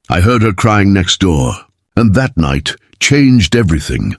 I heard her crying next door, and that night changed everything.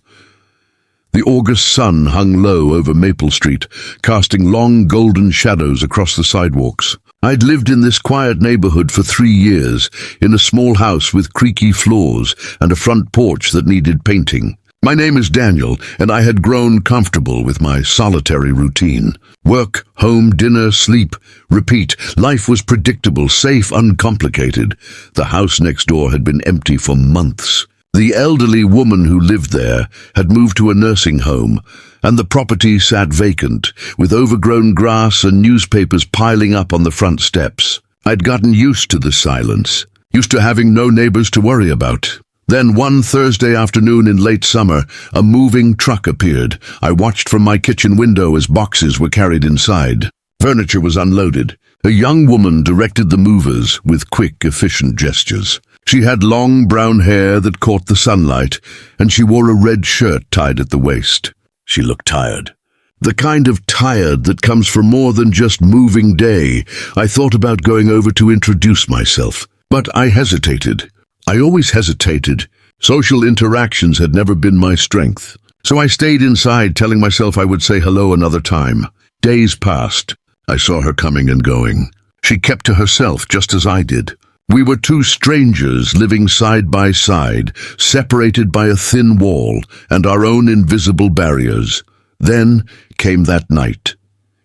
The August sun hung low over Maple Street, casting long golden shadows across the sidewalks. I'd lived in this quiet neighborhood for 3 years, in a small house with creaky floors and a front porch that needed painting. My name is Daniel, and I had grown comfortable with my solitary routine. Work, home, dinner, sleep, repeat. Life was predictable, safe, uncomplicated. The house next door had been empty for months. The elderly woman who lived there had moved to a nursing home, and the property sat vacant, with overgrown grass and newspapers piling up on the front steps. I'd gotten used to the silence, used to having no neighbors to worry about. Then one Thursday afternoon in late summer, a moving truck appeared. I watched from my kitchen window as boxes were carried inside. Furniture was unloaded. A young woman directed the movers with quick, efficient gestures. She had long brown hair that caught the sunlight, and she wore a red shirt tied at the waist. She looked tired. The kind of tired that comes from more than just moving day. I thought about going over to introduce myself, but I hesitated. I always hesitated. Social interactions had never been my strength. So I stayed inside, telling myself I would say hello another time. Days passed. I saw her coming and going. She kept to herself, just as I did. We were two strangers living side by side, separated by a thin wall and our own invisible barriers. Then came that night.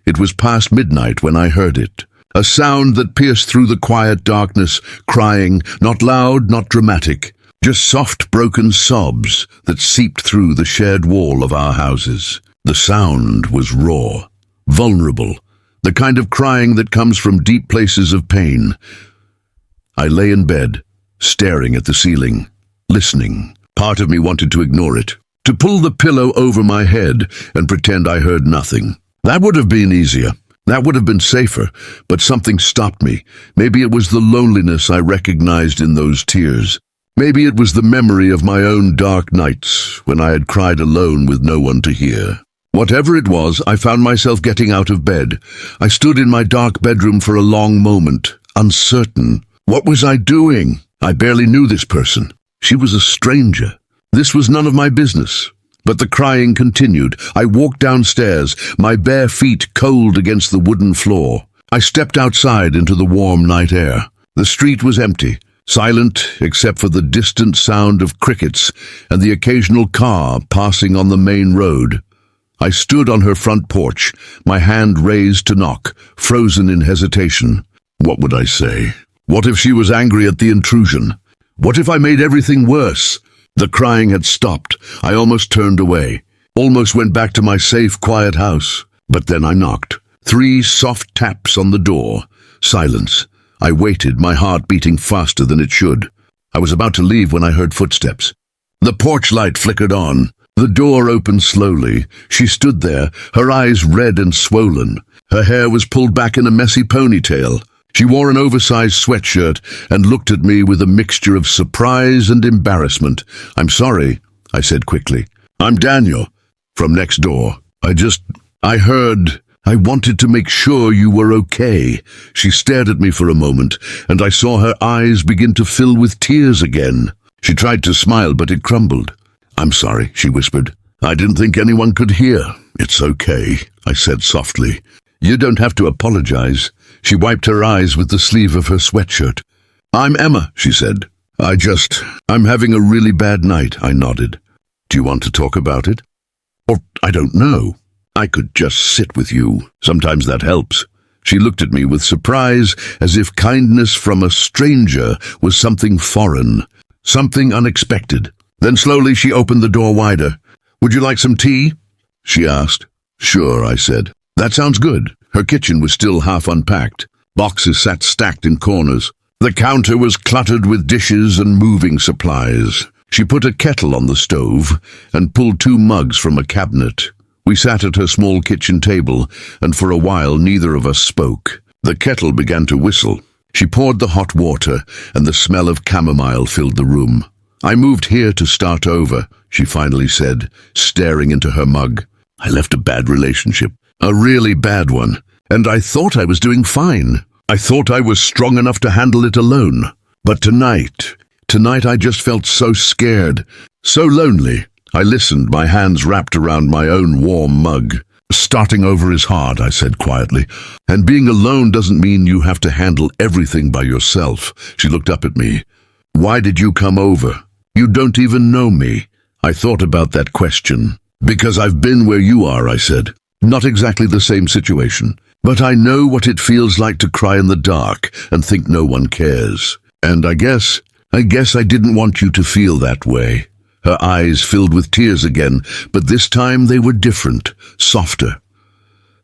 It was past midnight when I heard it. A sound that pierced through the quiet darkness, crying, not loud, not dramatic, just soft, broken sobs that seeped through the shared wall of our houses. The sound was raw, vulnerable, the kind of crying that comes from deep places of pain. I lay in bed, staring at the ceiling, listening. Part of me wanted to ignore it, to pull the pillow over my head and pretend I heard nothing. That would have been easier. That would have been safer, but something stopped me. Maybe it was the loneliness I recognized in those tears. Maybe it was the memory of my own dark nights when I had cried alone with no one to hear. Whatever it was, I found myself getting out of bed. I stood in my dark bedroom for a long moment, uncertain. What was I doing? I barely knew this person. She was a stranger. This was none of my business. But the crying continued. I walked downstairs, my bare feet cold against the wooden floor. I stepped outside into the warm night air. The street was empty, silent except for the distant sound of crickets and the occasional car passing on the main road. I stood on her front porch, my hand raised to knock, frozen in hesitation. What would I say? What if she was angry at the intrusion? What if I made everything worse? The crying had stopped. I almost turned away, almost went back to my safe, quiet house. But then I knocked. 3 soft taps on the door. Silence. I waited, my heart beating faster than it should. I was about to leave when I heard footsteps. The porch light flickered on. The door opened slowly. She stood there, her eyes red and swollen. Her hair was pulled back in a messy ponytail. She wore an oversized sweatshirt and looked at me with a mixture of surprise and embarrassment. "I'm sorry," I said quickly. "I'm Daniel, from next door. I heard. I wanted to make sure you were okay." She stared at me for a moment, and I saw her eyes begin to fill with tears again. She tried to smile, but it crumbled. "I'm sorry," she whispered. "I didn't think anyone could hear." "It's okay," I said softly. "You don't have to apologize." She wiped her eyes with the sleeve of her sweatshirt. "I'm Emma," she said. I'm having a really bad night," I nodded. "Do you want to talk about it? Or, I don't know. I could just sit with you. Sometimes that helps." She looked at me with surprise, as if kindness from a stranger was something foreign, something unexpected. Then slowly she opened the door wider. "Would you like some tea?" she asked. "Sure," I said. "That sounds good." Her kitchen was still half unpacked. Boxes sat stacked in corners. The counter was cluttered with dishes and moving supplies. She put a kettle on the stove and pulled 2 mugs from a cabinet. We sat at her small kitchen table, and for a while neither of us spoke. The kettle began to whistle. She poured the hot water, and the smell of chamomile filled the room. "I moved here to start over," she finally said, staring into her mug. "I left a bad relationship. A really bad one. And I thought I was doing fine. I thought I was strong enough to handle it alone. But tonight, Tonight I just felt so scared, so lonely. I listened, my hands wrapped around my own warm mug. Starting over is hard, I said quietly. And being alone doesn't mean you have to handle everything by yourself. She looked up at me. Why did you come over? You don't even know me. I thought about that question. Because I've been where you are, I said. Not exactly the same situation, but I know what it feels like to cry in the dark and think no one cares. And I guess I didn't want you to feel that way. Her eyes filled with tears again, but this time they were different, softer.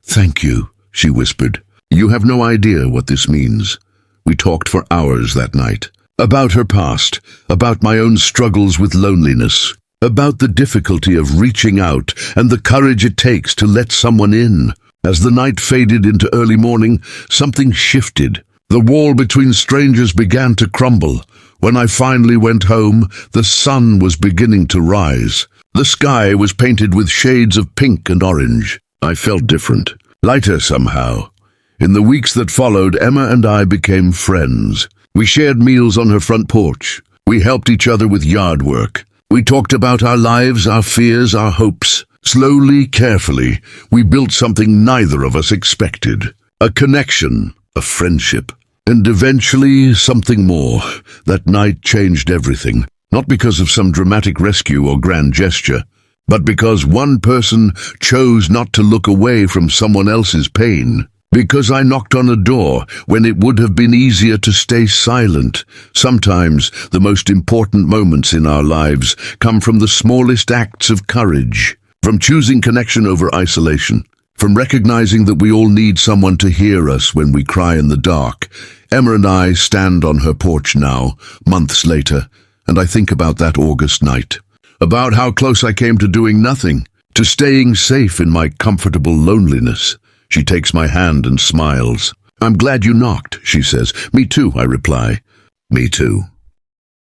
Thank you, she whispered. You have no idea what this means. We talked for hours that night. About her past, about my own struggles with loneliness, about the difficulty of reaching out and the courage it takes to let someone in. As the night faded into early morning, something shifted. The wall between strangers began to crumble. When I finally went home, the sun was beginning to rise. The sky was painted with shades of pink and orange. I felt different, lighter somehow. In the weeks that followed, Emma and I became friends. We shared meals on her front porch. We helped each other with yard work. We talked about our lives, our fears, our hopes. Slowly, carefully, we built something neither of us expected. A connection, a friendship. And eventually, something more. That night changed everything. Not because of some dramatic rescue or grand gesture, but because one person chose not to look away from someone else's pain. Because I knocked on a door when it would have been easier to stay silent. Sometimes the most important moments in our lives come from the smallest acts of courage. From choosing connection over isolation. From recognizing that we all need someone to hear us when we cry in the dark. Emma and I stand on her porch now, months later, and I think about that August night. About how close I came to doing nothing, to staying safe in my comfortable loneliness. She takes my hand and smiles. I'm glad you knocked, she says. Me too, I reply. Me too.